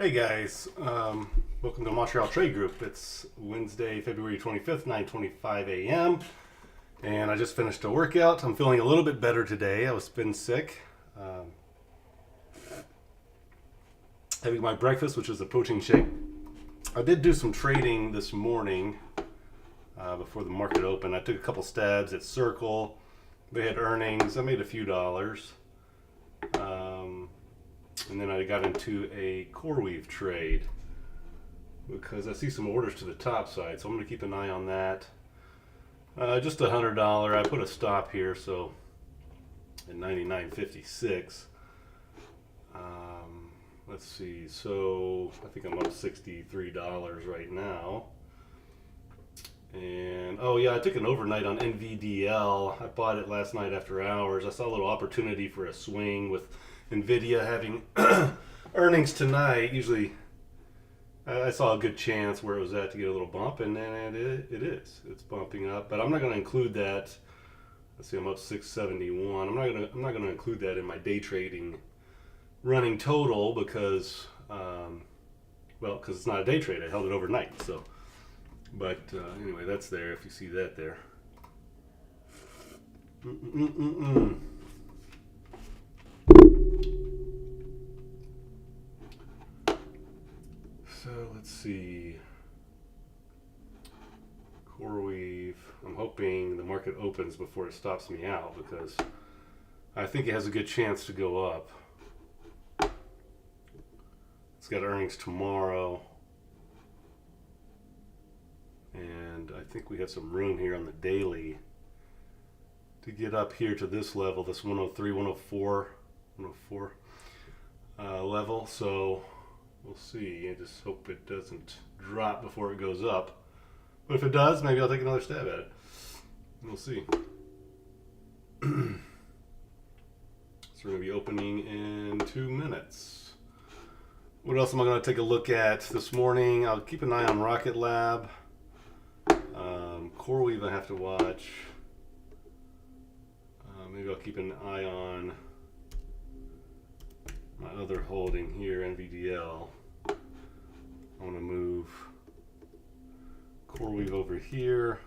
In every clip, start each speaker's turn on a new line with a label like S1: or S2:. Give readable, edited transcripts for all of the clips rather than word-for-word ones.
S1: Hey guys, welcome to Montreal Trade Group. It's Wednesday, February 25th, 9:25 a.m. And I just finished a workout. I'm feeling a little bit better today. I was been sick. Having my breakfast, which was a protein shake. I did do some trading this morning before the market opened. I took a couple stabs at Circle. They had earnings. I made a few dollars. And then I got into a CoreWeave trade because I see some orders to the top side, so I'm going to keep an eye on that. Just $100. I put a stop here, so at 99.56. Let's see. So I think I'm up $63 right now. And oh yeah, I took an overnight on NVDL. I bought it last night after hours. I saw a little opportunity for a swing with Nvidia having earnings tonight. Usually I saw a good chance where it was at to get a little bump, and then it is. It's bumping up, but I'm not going to include that. Let's see, I'm up 671. I'm not going to include that in my day trading running total because because it's not a day trade. I held it overnight. So, but anyway, that's there. If you see that there. So let's see. CoreWeave. I'm hoping the market opens before it stops me out because I think it has a good chance to go up. It's got earnings tomorrow. And I think we have some room here on the daily to get up here to this level, this 103, 104 level. So we'll see. I just hope it doesn't drop before it goes up. But if it does, maybe I'll take another stab at it. We'll see. So we're going to be opening in 2 minutes. What else am I going to take a look at this morning? I'll keep an eye on Rocket Lab. CoreWeave I have to watch. Maybe I'll keep an eye on my other holding here, NVDL. I want to move CoreWeave over here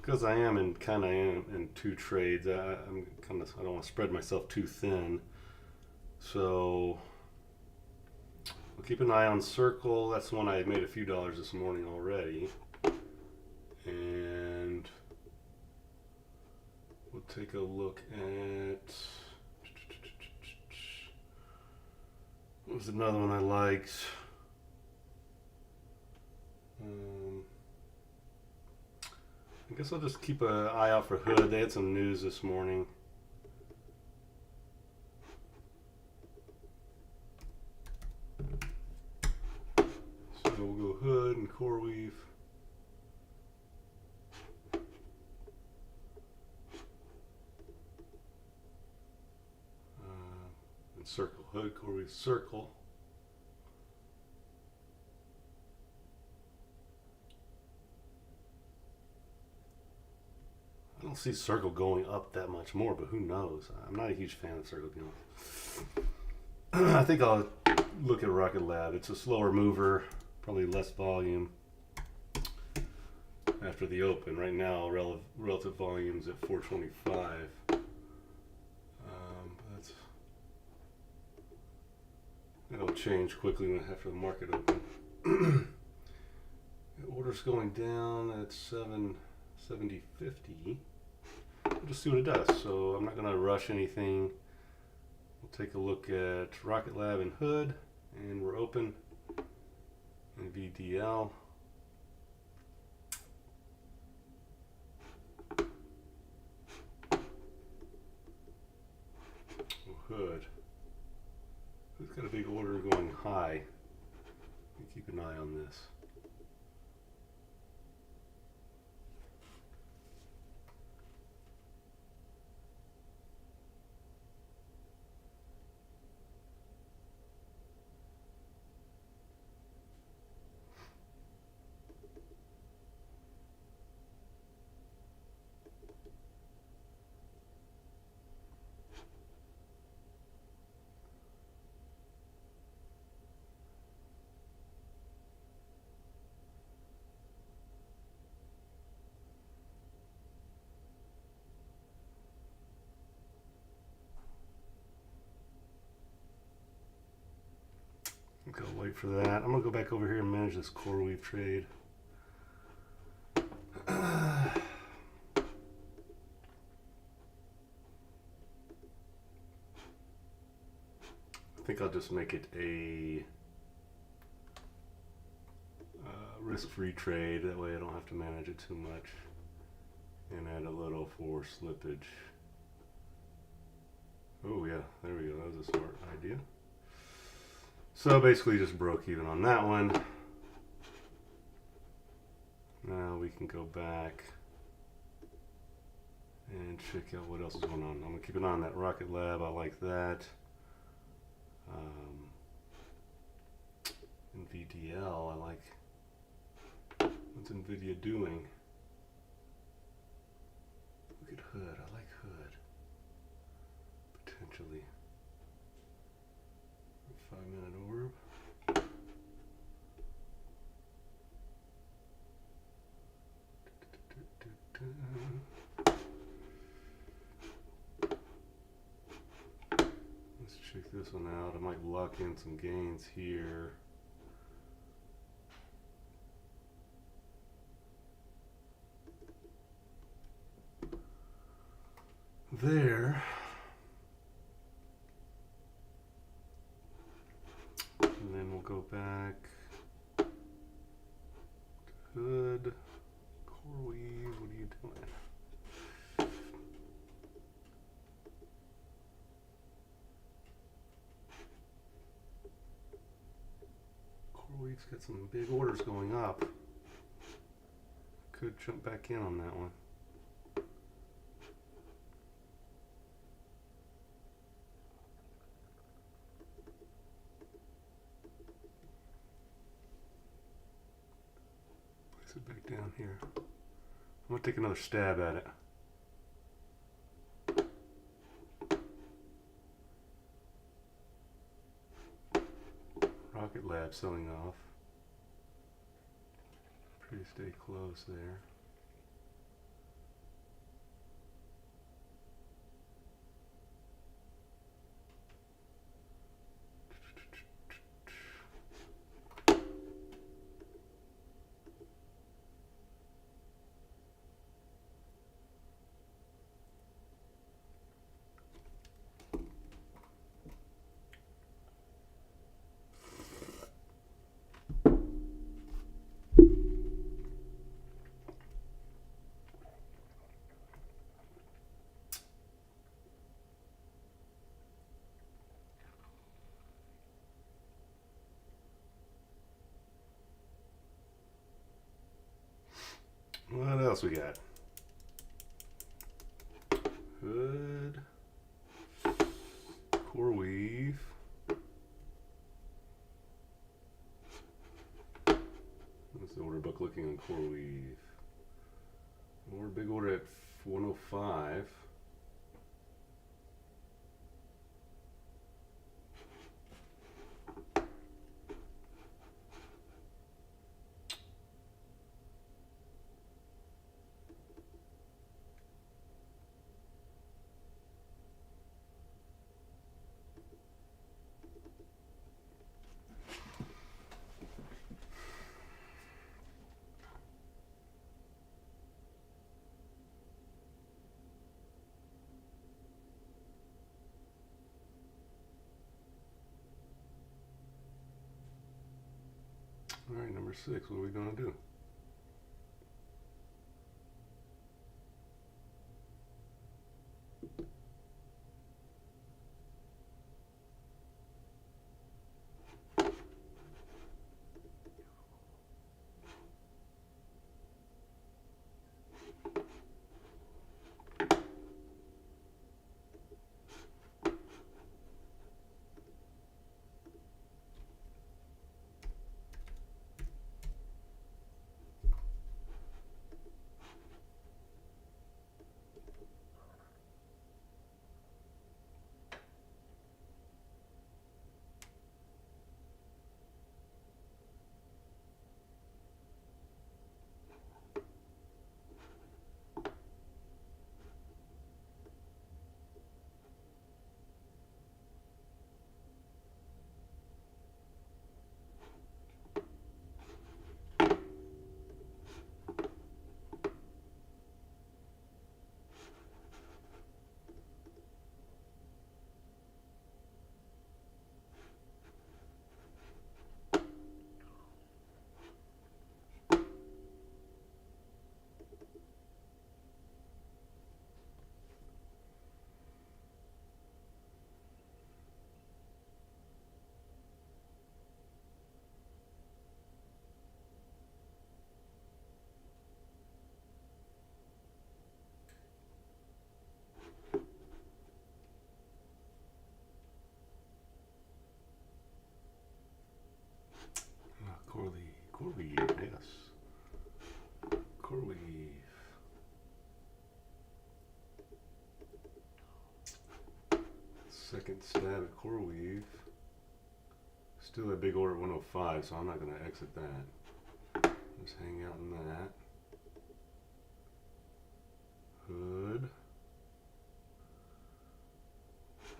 S1: because I am in two trades. I don't want to spread myself too thin, so I'll keep an eye on Circle. That's one I made a few dollars this morning already, and we'll take a look at what was another one I liked. I guess I'll just keep an eye out for Hood. They had some news this morning. So we'll go Hood and CoreWeave. And Circle. Hood, CoreWeave, Circle. I don't see Circle going up that much more, but who knows? I'm not a huge fan of Circle going. I think I'll look at Rocket Lab. It's a slower mover, probably less volume after the open. Right now, relative volume's at 425. It'll change quickly after the market open. The order's going down at 770.50. We'll just see what it does. So I'm not going to rush anything. We'll take a look at Rocket Lab and Hood, and we're open. NVDL. Hood. Who's got a big order going high? Keep an eye on this. Go wait for that. I'm gonna go back over here and manage this CoreWeave trade. I think I'll just make it a risk-free trade. That way I don't have to manage it too much. And add a little for slippage. Oh yeah, there we go. That was a smart idea. So basically just broke even on that one. Now we can go back and check out what else is going on. I'm gonna keep an eye on that Rocket Lab. I like that. NVDL, I like. What's NVIDIA doing? Look at Hood. I like Hood. Potentially. 5-minute orb. Let's check this one out. I might lock in some gains here. There. And then we'll go back to Hood, CoreWeave, what are you doing? CoreWeave's got some big orders going up. Could jump back in on that one. Back down here. I'm gonna take another stab at it. Rocket Lab selling off. Pretty stay close there. What else we got? Hood, CoreWeave. What's the order book looking on CoreWeave? More big order at 105. All right, number 6, what are we going to do? CoreWeave, yes. CoreWeave. Second stab at CoreWeave. Still a big order at 105, so I'm not going to exit that. Just hang out in that. Hood.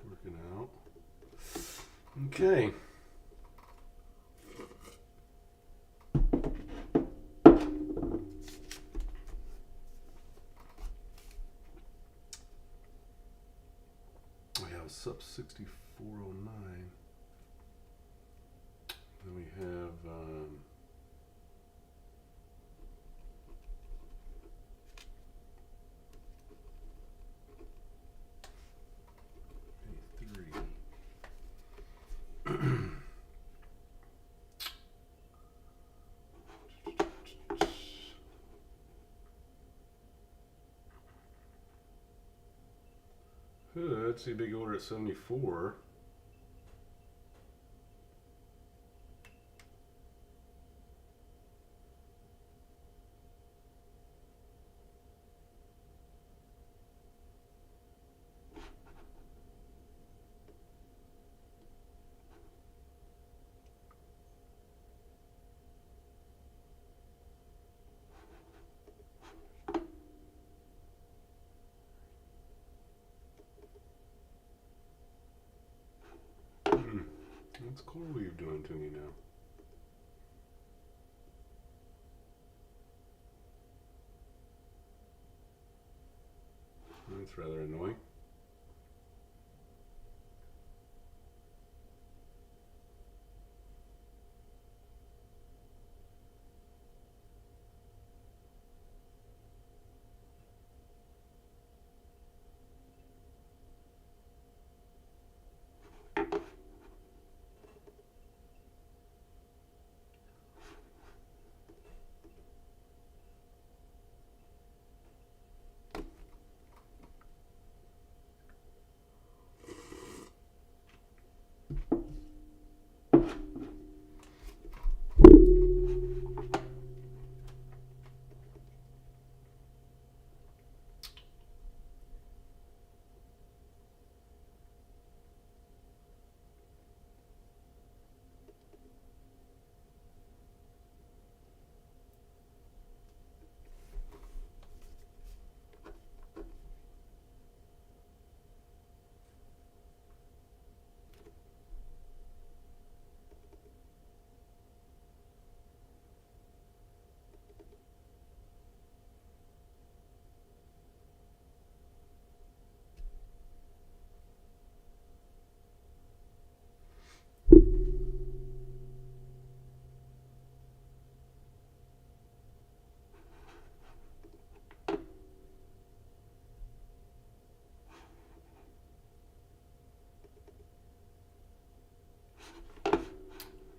S1: Working out. Okay. We have sub 6409. Then we have Hood, see a big order at 74. What's CoreWeave doing to me now? That's rather annoying.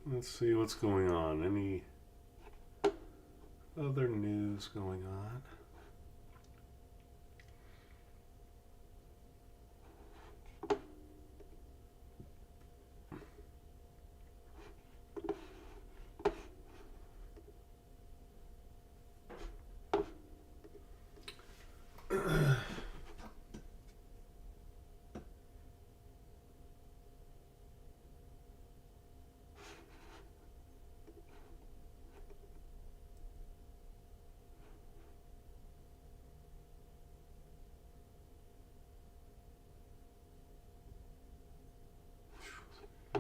S1: Let's see what's going on. Any other news going on?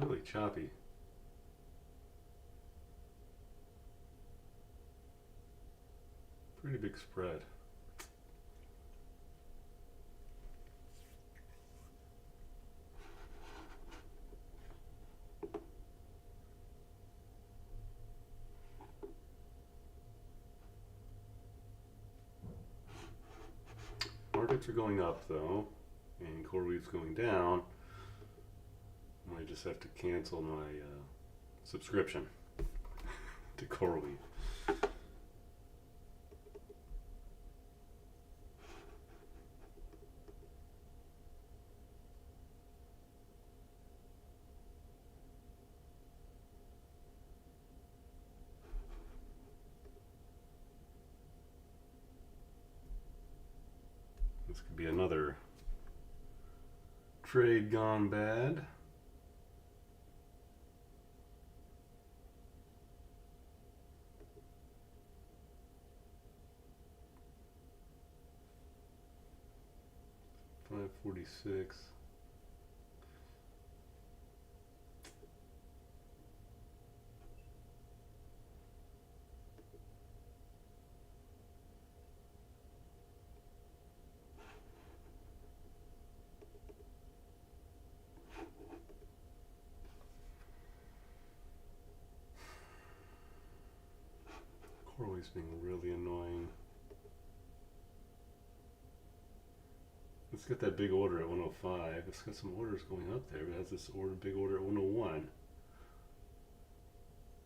S1: Really choppy. Pretty big spread. Markets are going up though, and CoreWeave's going down. I just have to cancel my subscription to CoreWeave. This could be another trade gone bad. $5.46. Corley's being really annoying. Let's get that big order at 105. It's got some orders going up there. It has this big order at 101.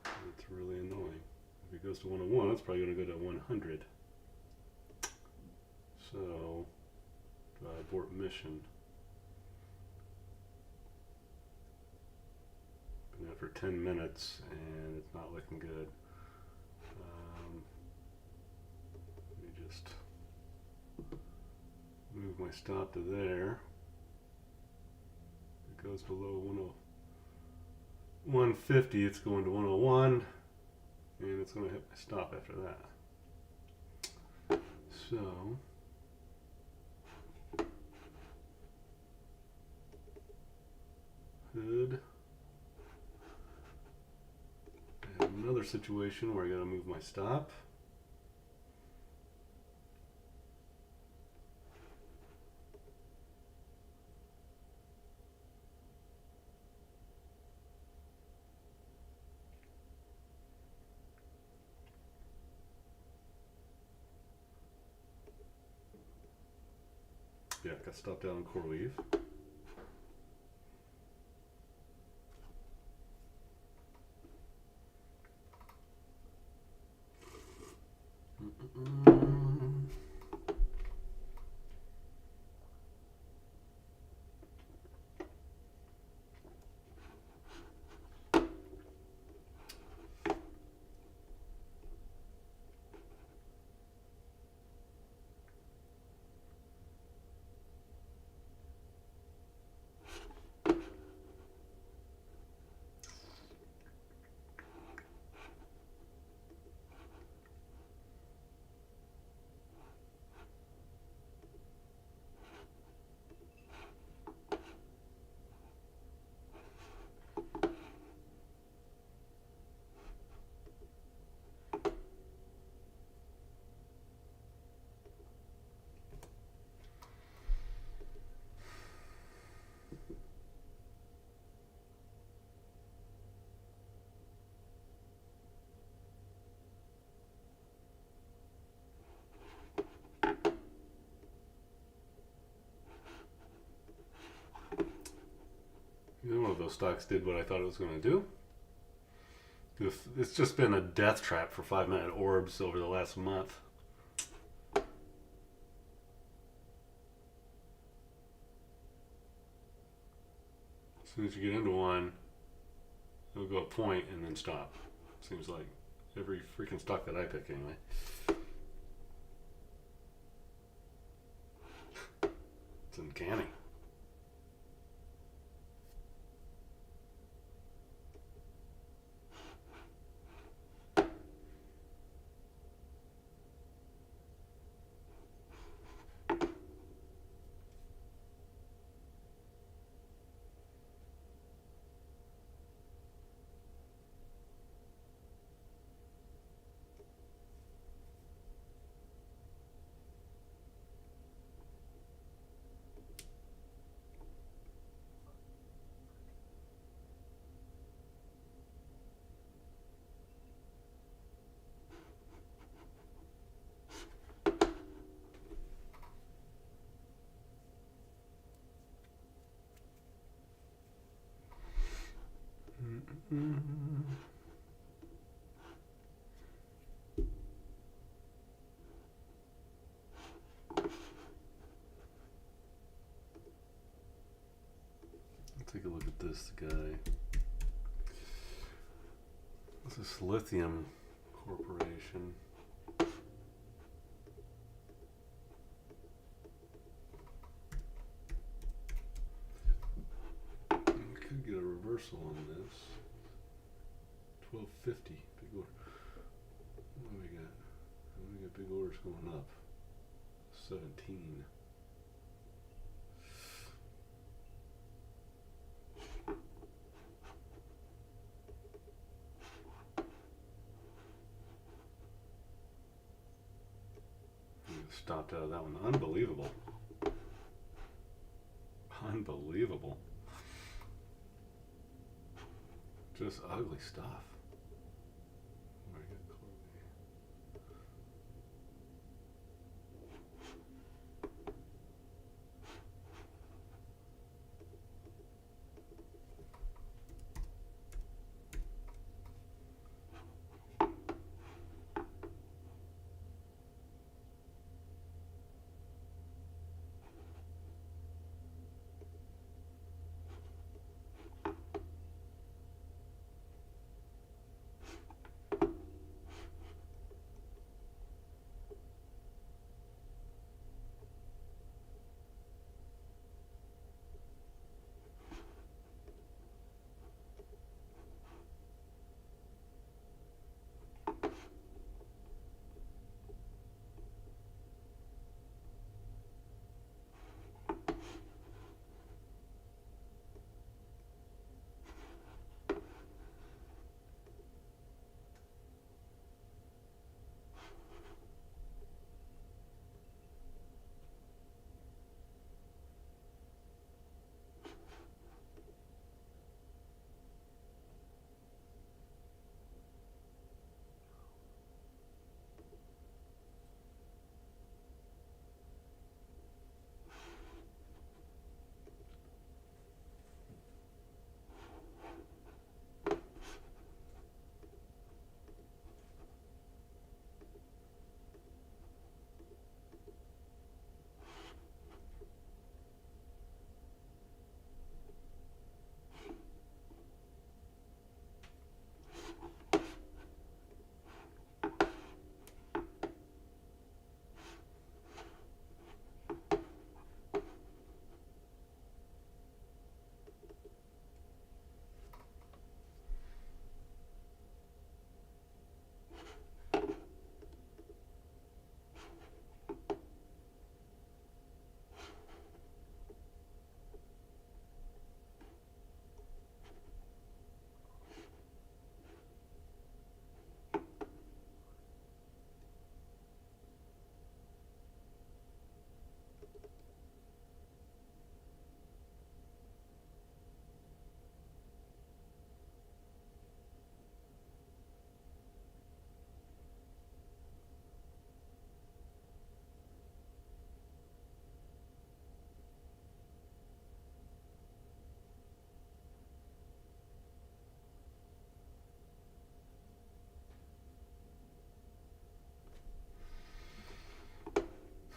S1: It's really annoying. If it goes to 101, it's probably going to go to 100. So, do I abort mission? Been there for 10 minutes and it's not looking good. Let me just move my stop to there. It goes below 150, it's going to 101, and it's going to hit my stop after that. So, hood. I have another situation where I got to move my stop. Yeah, got stopped down on core weave. One of those stocks did what I thought it was going to do. It's just been a death trap for 5-minute orbs over the last month. As soon as you get into one, it'll go a point and then stop. Seems like every freaking stock that I pick anyway. It's uncanny. Take a look at this guy. This is Lithium Corporation. reversal on this. 1250, big order. What do we got? We got big orders going up. 17. Stopped out of that one. Unbelievable. Unbelievable. Just ugly stuff.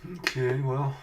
S1: Okay, well.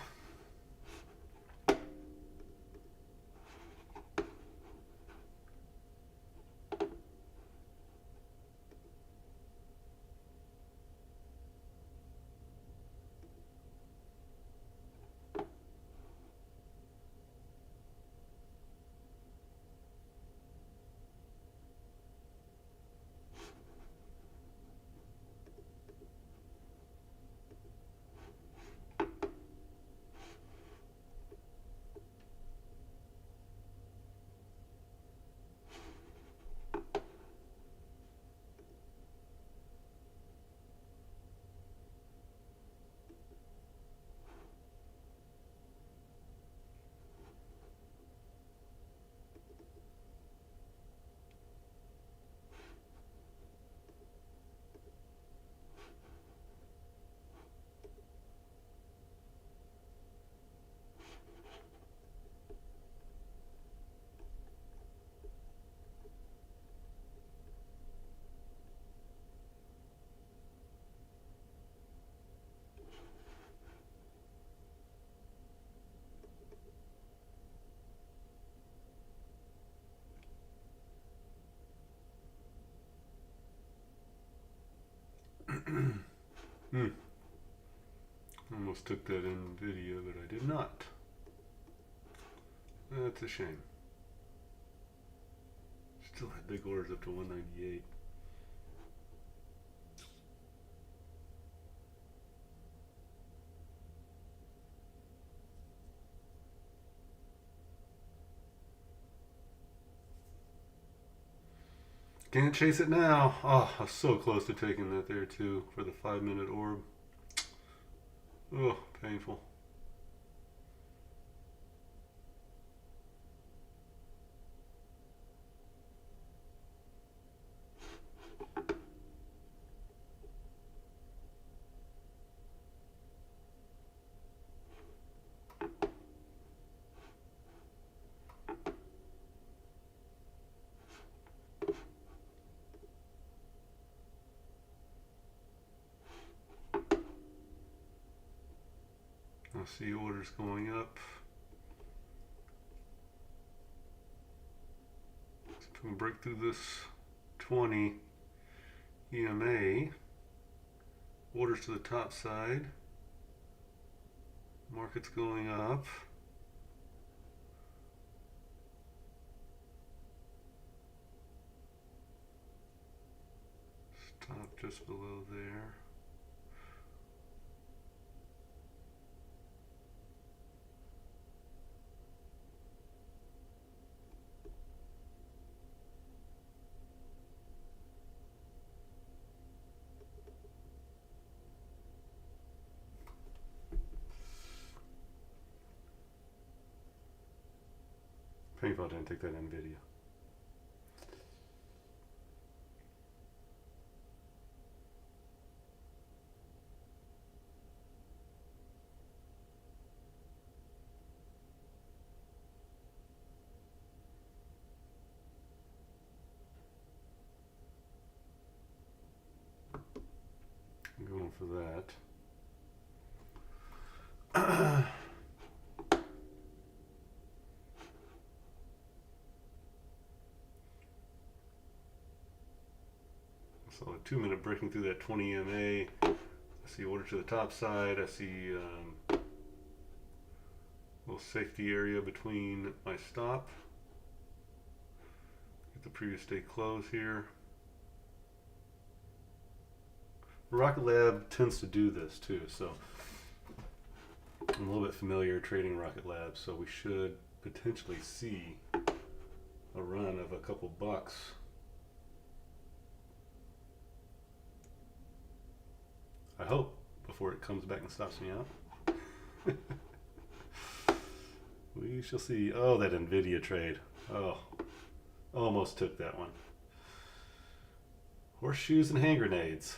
S1: Almost took that in video, but I did not. That's a shame. Still had big orders up to 198. Can't chase it now. Oh, I was so close to taking that there too for the 5-minute orb. Oh, painful. I see orders going up. So if we can break through this 20 EMA, orders to the top side, market's going up. Stop just below there. Painful I didn't take that NVIDIA. I'm going for that. So a 2-minute breaking through that 20 EMA. I see order to the top side. I see little safety area between my stop. Get the previous day close here. Rocket Lab tends to do this too, so I'm a little bit familiar trading Rocket Lab, so we should potentially see a run of a couple bucks. I hope, before it comes back and stops me out. We shall see. Oh, that NVIDIA trade. Oh, almost took that one. Horseshoes and hand grenades.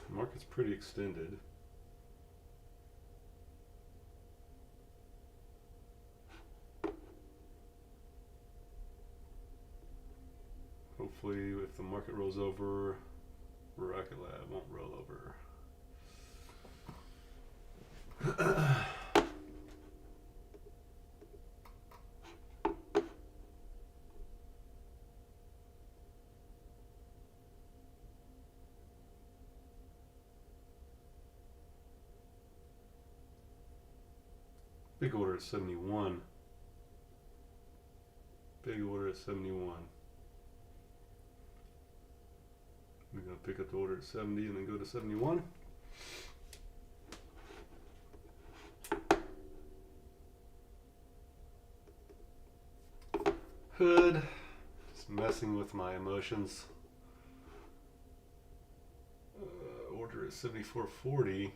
S1: Market's pretty extended. Hopefully, if the market rolls over, Rocket Lab won't roll over. Big order at 71. Big order at 71. We're going to pick up the order at 70 and then go to 71. Hood. Just messing with my emotions. Order at 74.40.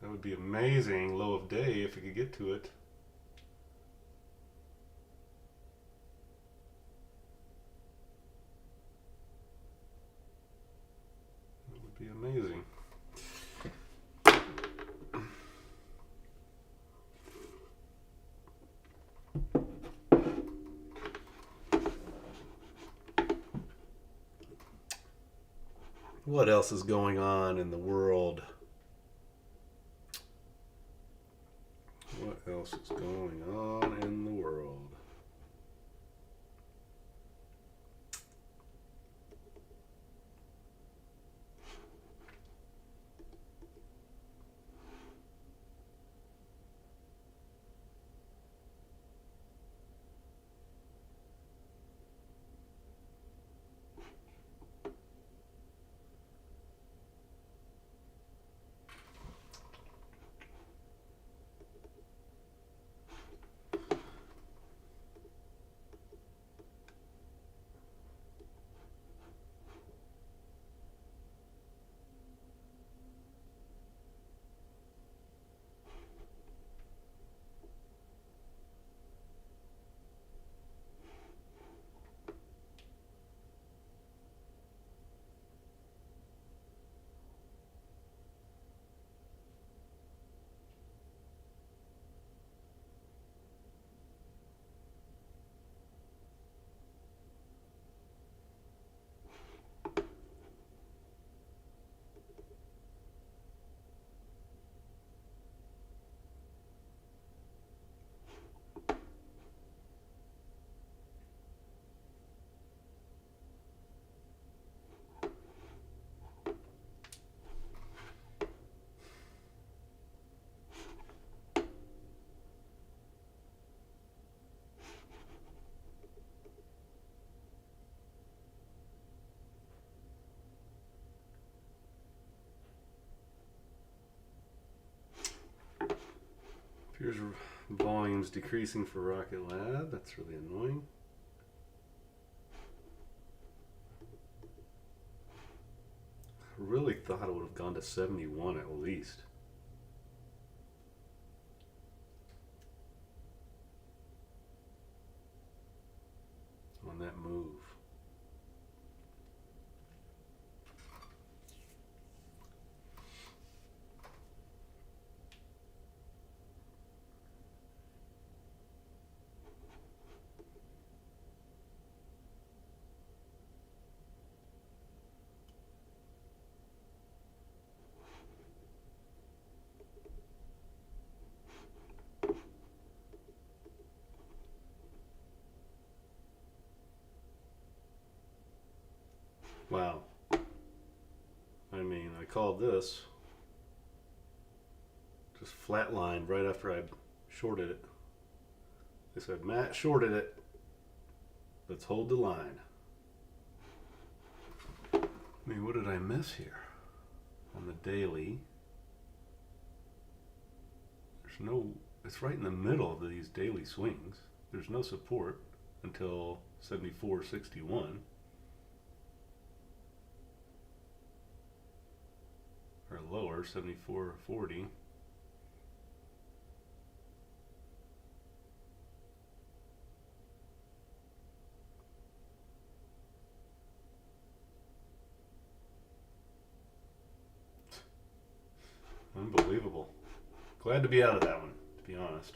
S1: That would be amazing. Low of day if we could get to it. Be amazing. What else is going on in the world? What else is going on in the world? Here's volumes decreasing for Rocket Lab. That's really annoying. I really thought it would have gone to 71 at least. On that move. Wow. I mean, I called this just flatlined right after I shorted it. They said, Matt shorted it. Let's hold the line. I mean, what did I miss here? On the daily, there's no, it's right in the middle of these daily swings. There's no support until 74.61. Or lower, 74.40. Unbelievable. Glad to be out of that one, to be honest.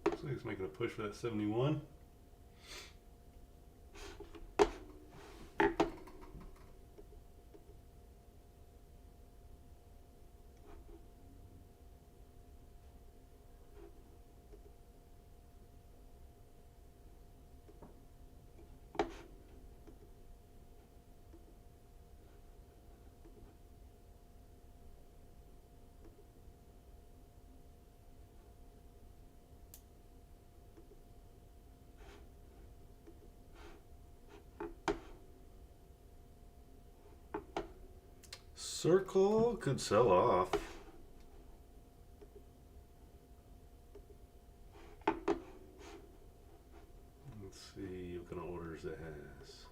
S1: Looks like it's making a push for that 71. Circle could sell off. Let's see what kind of orders it has.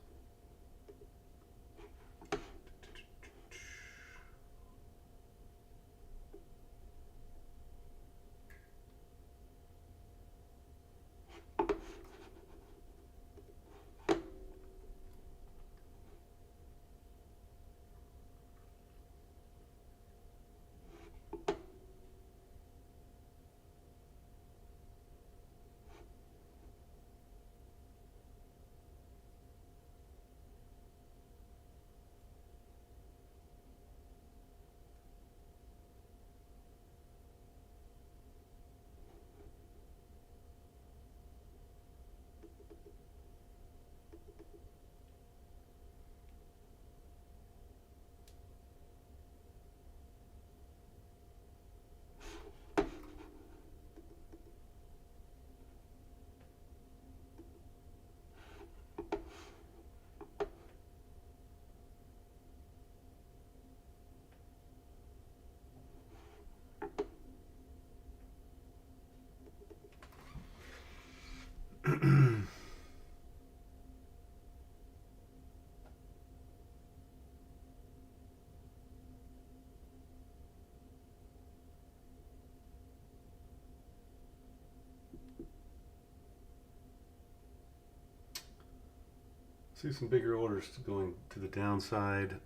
S1: See some bigger orders going to the downside.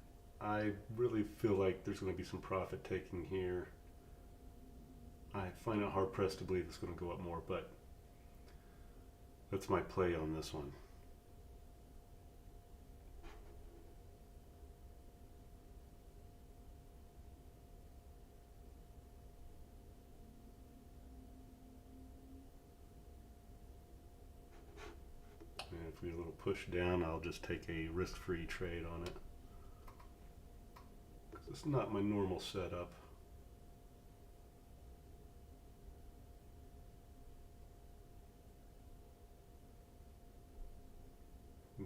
S1: I really feel like there's going to be some profit taking here. I find it hard pressed to believe it's going to go up more, but that's my play on this one. And if we get a little push down, I'll just take a risk-free trade on it. It's not my normal setup.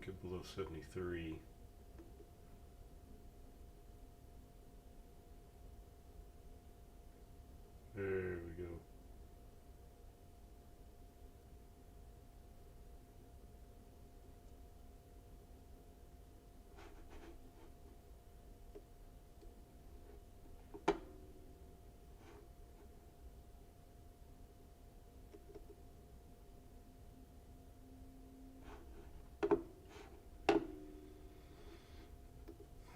S1: Get below 73. There we go.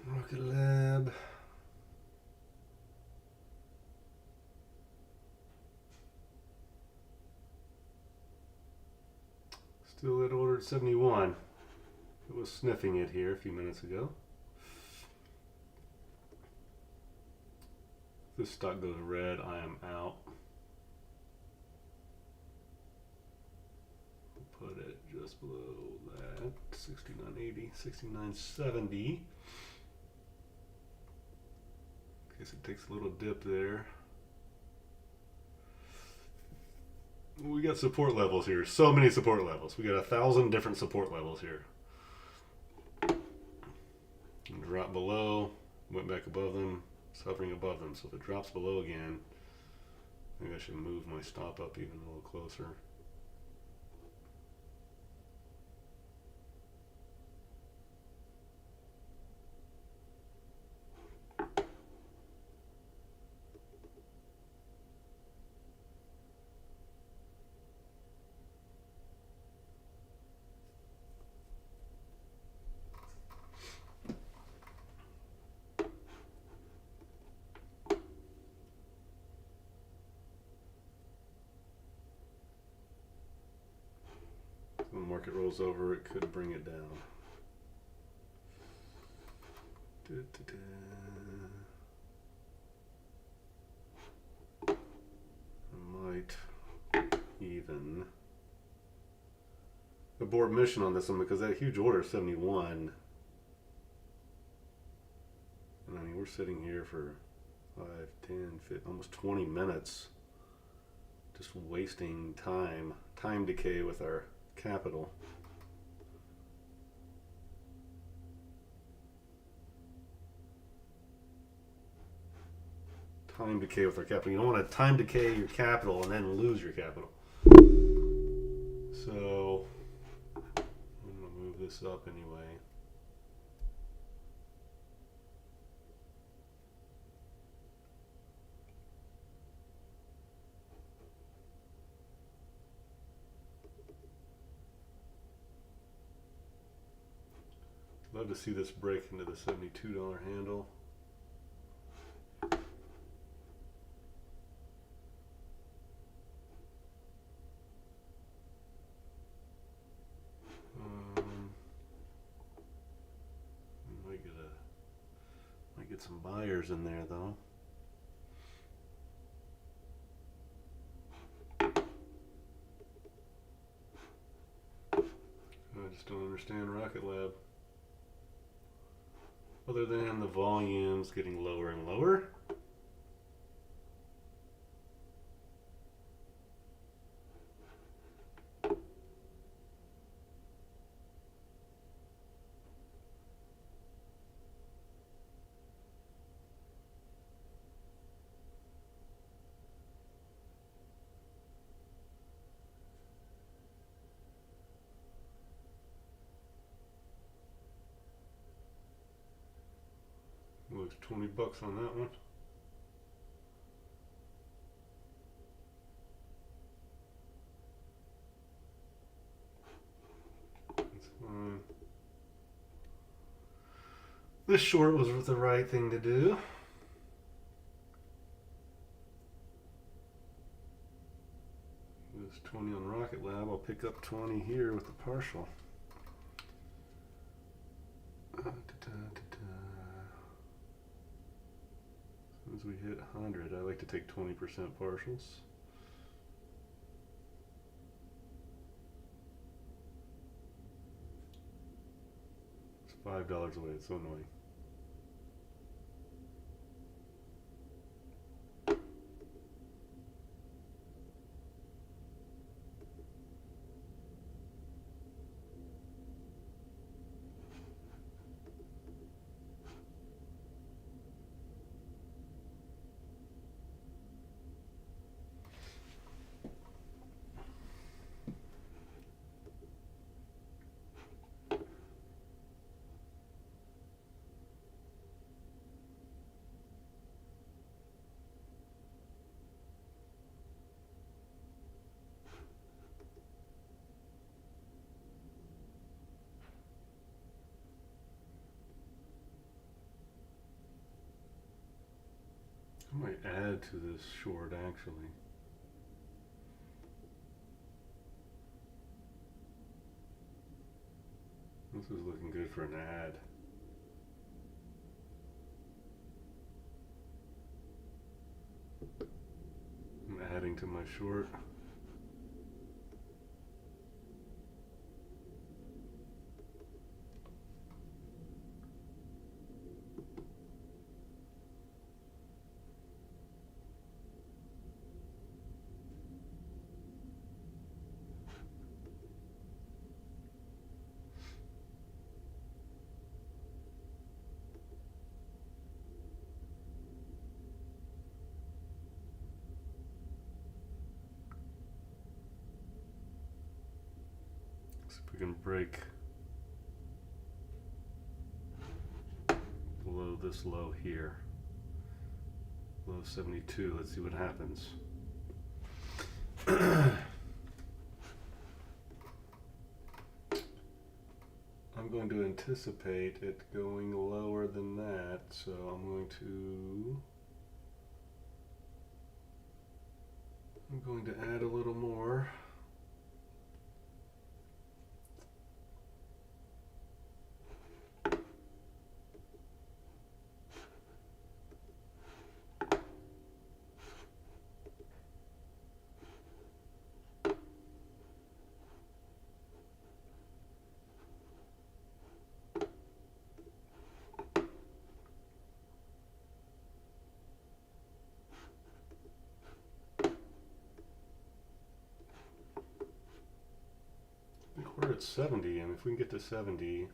S1: Rocket Lab. Still at order at 71. It was sniffing it here a few minutes ago. If this stock goes red, I am out. Put it just below that, 69.80, 69.70. Guess it takes a little dip there. We got support levels here. So many support levels. We got 1,000 different support levels here. And drop below, went back above them, it's hovering above them. So if it drops below again, maybe I should move my stop up even a little closer. When the market rolls over, it could bring it down. I might even abort mission on this one because that huge order is 71. And I mean, we're sitting here for 5, 10, 15, almost 20 minutes just wasting time decay with our capital. Time decay with our capital. You don't want to time decay your capital and then lose your capital. So I'm going to move this up anyway. Love to see this break into the $72 handle. Might get some buyers in there though. I just don't understand Rocket Lab. Other than the volumes getting lower and lower. Looks $20 on that one. That's fine. a short was the right thing to do. It was 20 on Rocket Lab. I'll pick up 20 here with the partial. As soon as we hit 100, I like to take 20% partials. It's $5 away. It's so annoying. I might add to this short actually. This is looking good for an ad. I'm adding to my short. See if we can break below this low here. Low 72. Let's see what happens. I'm going to anticipate it going lower than that, so I'm going to add a little more. We're at 70, and if we can get to 70,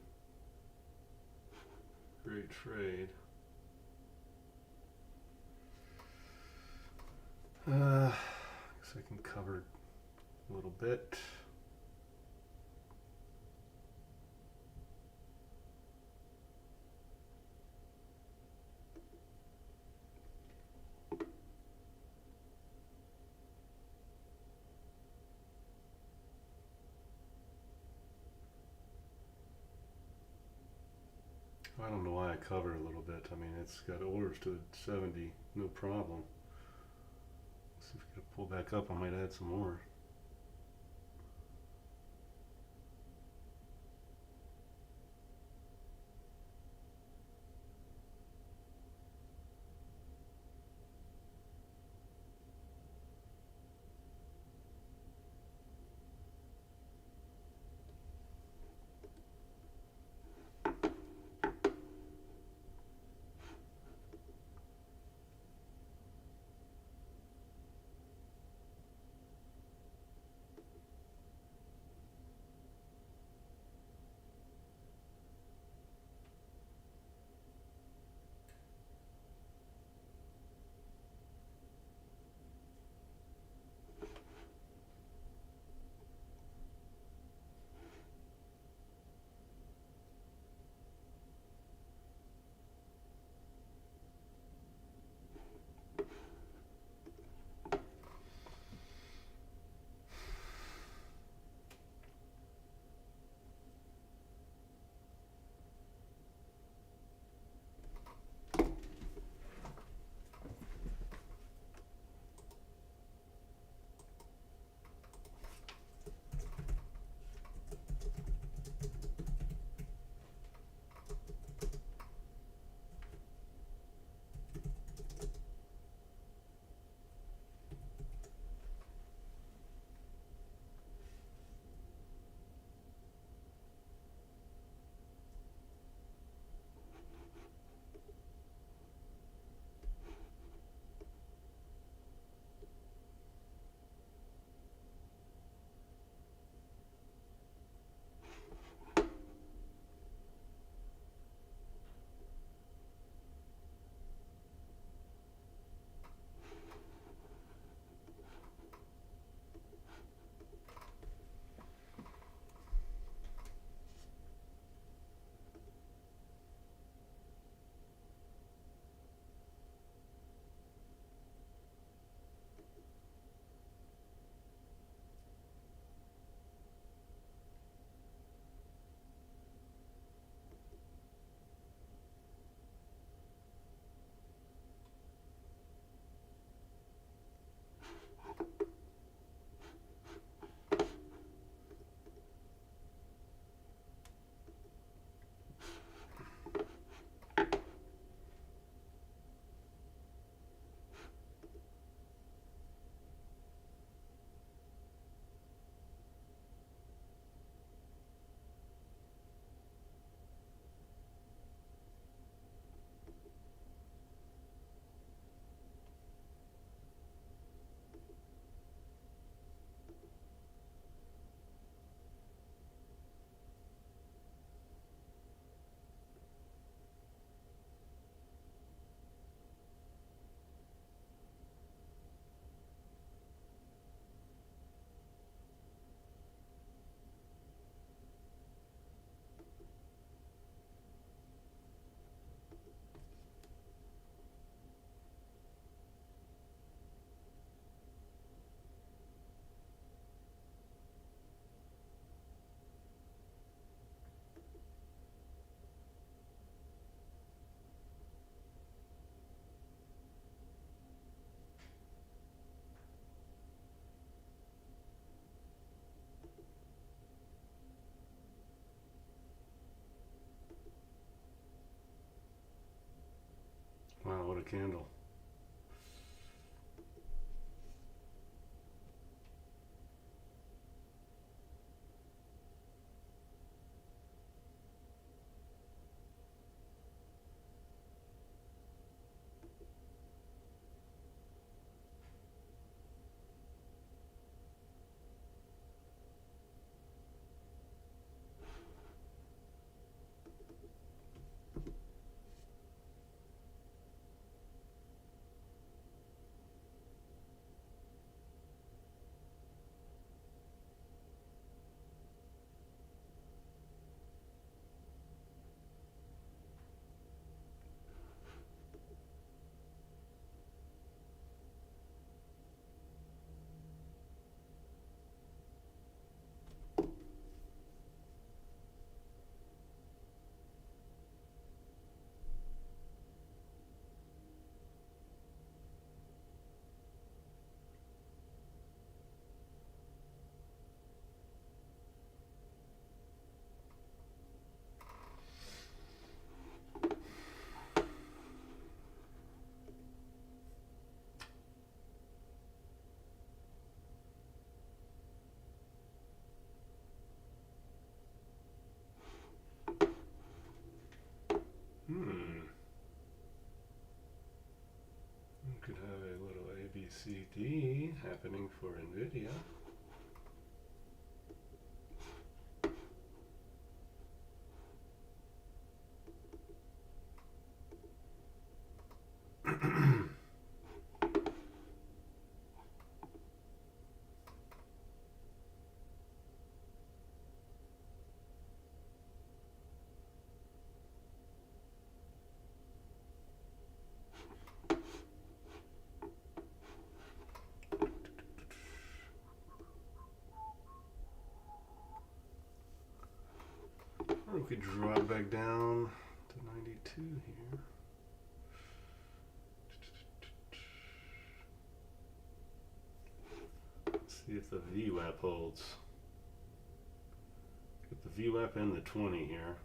S1: great trade. I guess I can cover a little bit. I don't know why I covered a little bit. I mean, it's got orders to 70, no problem. Let's see if we can pull back up. I might add some more. a candle. We could have a little ABCD happening for NVIDIA. Or we could drop back down to 92 here. Let's see if the VWAP holds. Get the VWAP and the 20 here.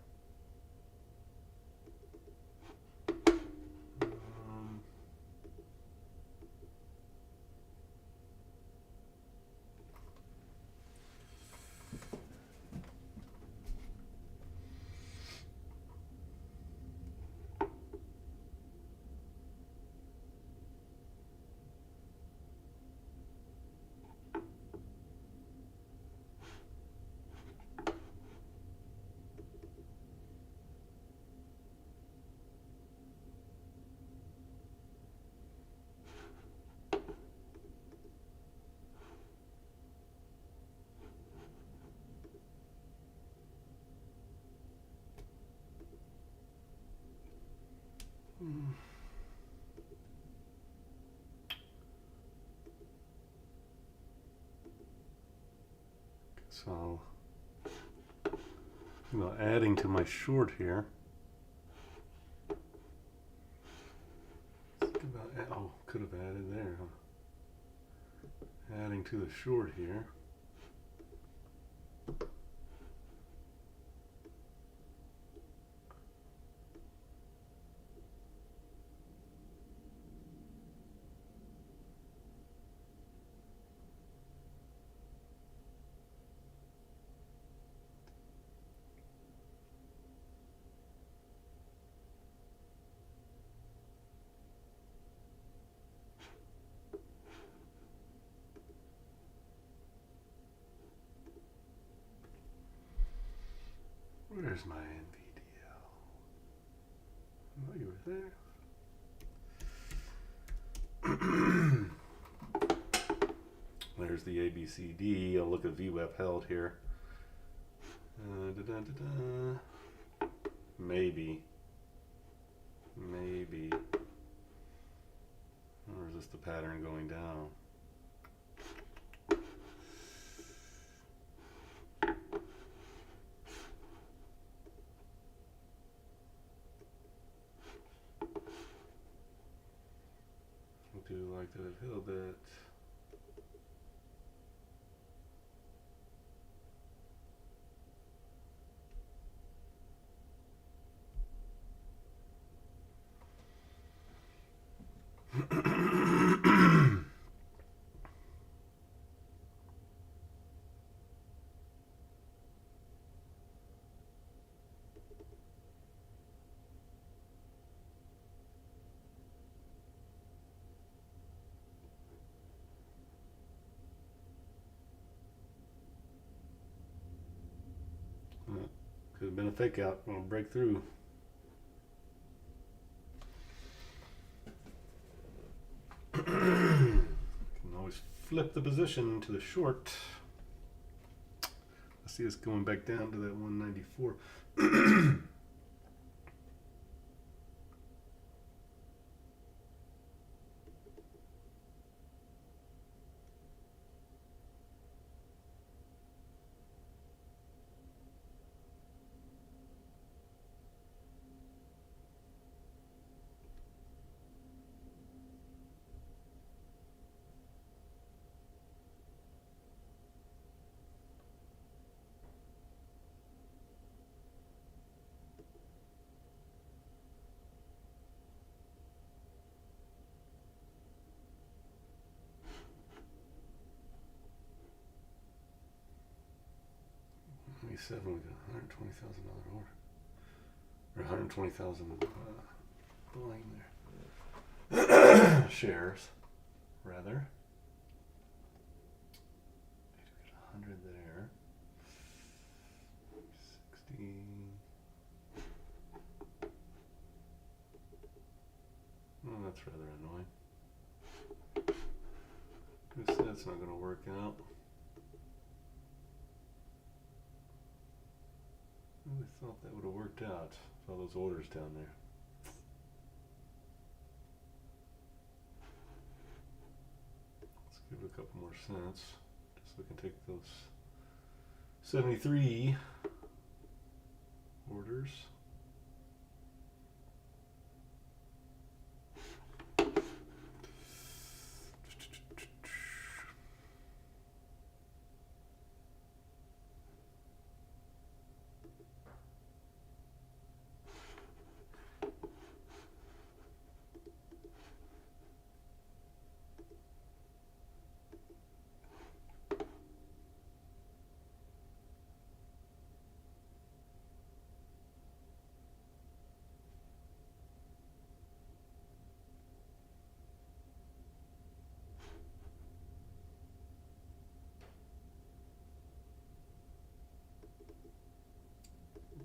S1: So, adding to my short here. Think about, could have added there, huh? Adding to the short here. Where's my NVDL? Oh, you were there. There's the ABCD. I'll look at VWAP held here. Maybe. Or is this the pattern going down? I do like that it held that. Could have been a fake out. Gonna break through. Can always flip the position to the short. I see us going back down to that 194. We said we got $120,000 order. Or 120,000 buying there. Shares, rather. Get 100 there. 60. Oh, that's rather annoying. Guess that's not going to work out. I really thought that would have worked out. All those orders down there. Let's give it a couple more cents. Just so we can take those 73 orders.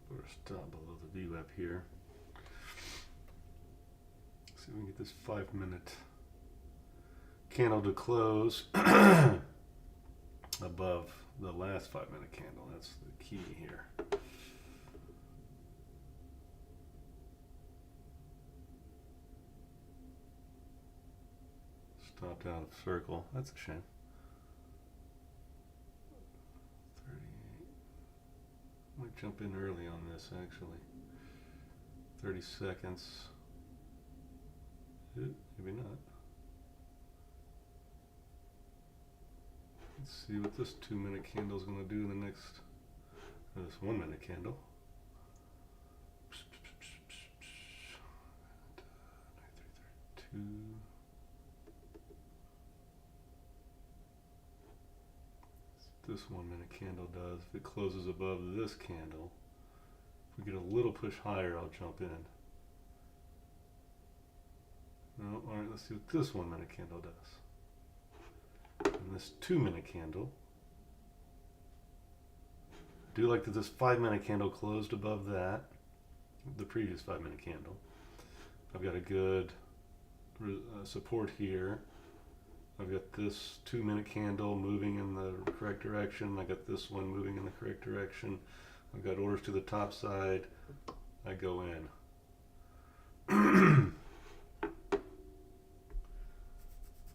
S1: Put a stop below the VWAP here. See if we can get this 5-minute candle to close above the last 5-minute candle. That's the key here. Stopped out of the circle. That's a shame. 38. Might jump in early on this actually. 30 seconds. Maybe not. Let's see what this 2-minute candle is going to do in the next, this 1-minute candle. This 1-minute candle does. If it closes above this candle, if we get a little push higher, I'll jump in. No, all right, let's see what this 1-minute candle does. And this 2-minute candle. I do like that this 5-minute candle closed above that, the previous 5-minute candle. I've got a good support here. I've got this 2-minute candle moving in the correct direction. I got this one moving in the correct direction. I've got orders to the top side. I go in.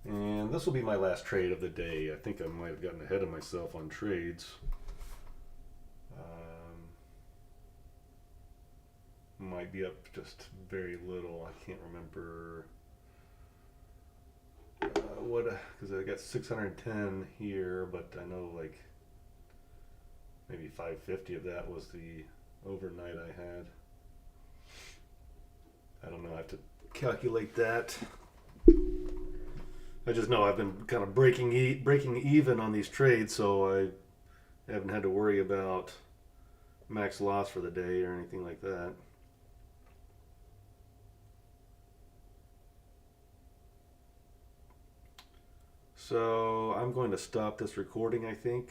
S1: And this will be my last trade of the day. I think I might have gotten ahead of myself on trades. Might be up just very little. I can't remember what, because I got 610 here, but I know like maybe 550 of that was the overnight I had. I don't know, I have to calculate that. I just know I've been kind of breaking even on these trades, so I haven't had to worry about max loss for the day or anything like that. So I'm going to stop this recording, I think.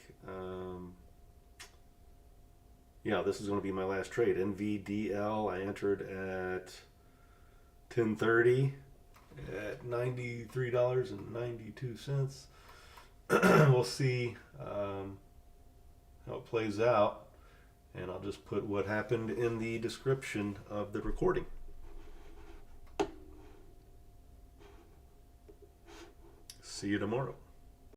S1: Yeah, this is going to be my last trade. NVDL, I entered at 10:30 at $93.92. We'll see how it plays out, and I'll just put what happened in the description of the recording. See you tomorrow.